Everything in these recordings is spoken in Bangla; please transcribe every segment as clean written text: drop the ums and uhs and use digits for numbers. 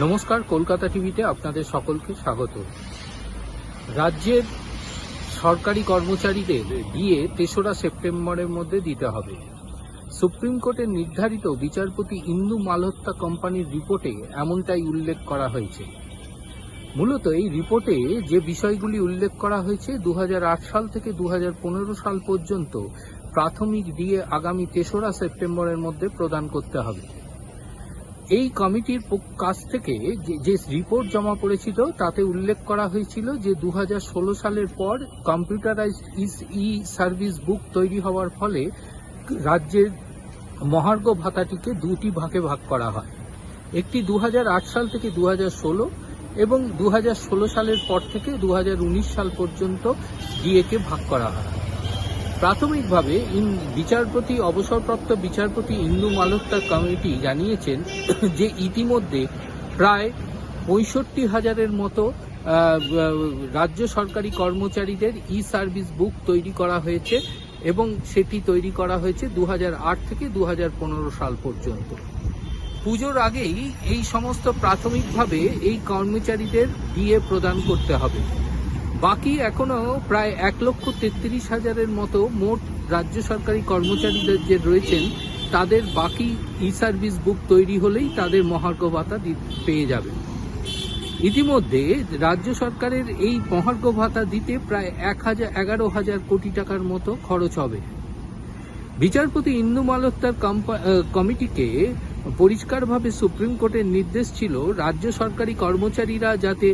নমস্কার, কলকাতা টিভিতে আপনাদের সকলকে স্বাগত। রাজ্যের সরকারি কর্মচারীদের ডিএ ৩রা সেপ্টেম্বরের মধ্যে দিতে হবে। সুপ্রিম কোর্টের নির্ধারিত বিচারপতি ইন্দু মালহোত্রা কোম্পানির রিপোর্টে এমনটাই উল্লেখ করা হয়েছে। মূলত এই রিপোর্টে যে বিষয়গুলি উল্লেখ করা হয়েছে, ২০০৮ সাল থেকে ২০১৫ সাল পর্যন্ত প্রাথমিক ডিএ আগামী ৩রা সেপ্টেম্বরের মধ্যে প্রদান করতে হবে। এই কমিটির কাছ থেকে যে রিপোর্ট জমা পড়েছিল তাতে উল্লেখ করা হয়েছিল যে ২০১৬ সালের পর কম্পিউটারাইজড ই সার্ভিস বুক তৈরি হওয়ার ফলে রাজ্যের মহার্ঘ ভাতাটিকে দুটি ভাগে ভাগ করা হয়। একটি ২০০৮ সাল থেকে ২০১৬ এবং ২০১৬ সালের পর থেকে ২০১৯ সাল পর্যন্ত ডিএকে ভাগ করা হয়। প্রাথমিকভাবে অবসরপ্রাপ্ত বিচারপতি ইন্দু মালহোত্রা কমিটি জানিয়েছেন যে ইতিমধ্যে প্রায় ৬৫,০০০-এর মতো রাজ্য সরকারি কর্মচারীদের ই সার্ভিস বুক তৈরি করা হয়েছে এবং সেটি তৈরি করা হয়েছে ২০০৮ থেকে ২০১৫ সাল পর্যন্ত। পুজোর আগেই এই সমস্ত প্রাথমিকভাবে এই কর্মচারীদের ডিএ প্রদান করতে হবে। বাকি এখনো প্রায় ১,৩৩,০০০-এর মতো মোট রাজ্য সরকারি কর্মচারীদের যে রয়েছেন তাদের বাকি ই সার্ভিস বুক তৈরি হলেই তাদের মহার্ঘ ভাতা পেয়ে যাবে। ইতিমধ্যে রাজ্য সরকারের এই মহার্ঘ ভাতা দিতে প্রায় ১১,০০০ কোটি টাকার মতো খরচ হবে। বিচারপতি ইন্দু মালহোত্রার কমিটিকে পরিষ্কারভাবে সুপ্রিম কোর্টের নির্দেশ ছিল রাজ্য সরকারি কর্মচারীরা যাতে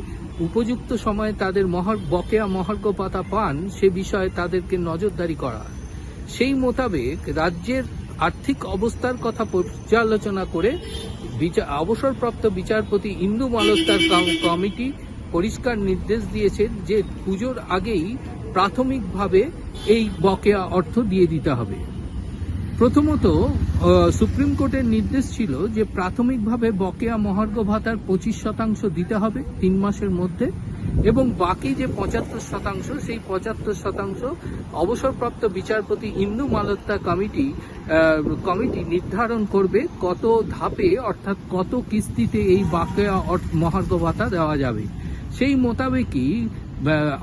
উপযুক্ত সময়ে তাদের বকেয়া মহার্ঘ ভাতা পান সে বিষয়ে তাদেরকে নজরদারি করা। সেই মোতাবেক রাজ্যের আর্থিক অবস্থার কথা পর্যালোচনা করে অবসরপ্রাপ্ত বিচারপতি ইন্দু মালহোত্রার কমিটি পরিষ্কার নির্দেশ দিয়েছেন যে পুজোর আগেই প্রাথমিকভাবে এই বকেয়া অর্থ দিয়ে দিতে হবে। প্রথমত, সুপ্রিম কোর্টের নির্দেশ ছিল যে প্রাথমিকভাবে বকেয়া মহার্ঘ ভাতার ২৫% দিতে হবে ৩ মাসের মধ্যে, এবং বাকি যে ৭৫% সেই ৭৫% অবসরপ্রাপ্ত বিচারপতি ইন্দু মালহোত্রা কমিটি নির্ধারণ করবে কত ধাপে অর্থাৎ কত কিস্তিতে এই বকেয়া মহার্ঘ ভাতা দেওয়া যাবে। সেই মোতাবেকই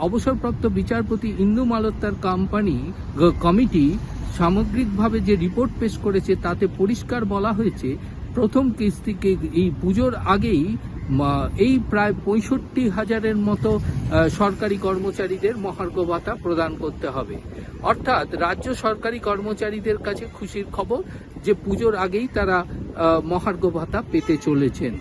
অবসরপ্রাপ্ত বিচারপতি ইন্দু মালহোত্রার কমিটি সামগ্রিকভাবে যে রিপোর্ট পেশ করেছে তাতে পরিষ্কার বলা হয়েছে প্রথম কিস্তিকে এই পুজোর আগেই এই প্রায় ৬৫,০০০-এর মতো সরকারি কর্মচারীদের মহার্ঘ ভাতা প্রদান করতে হবে। অর্থাৎ রাজ্য সরকারি কর্মচারীদের কাছে খুশির খবর যে পুজোর আগেই তারা মহার্ঘ ভাতা পেতে চলেছেন।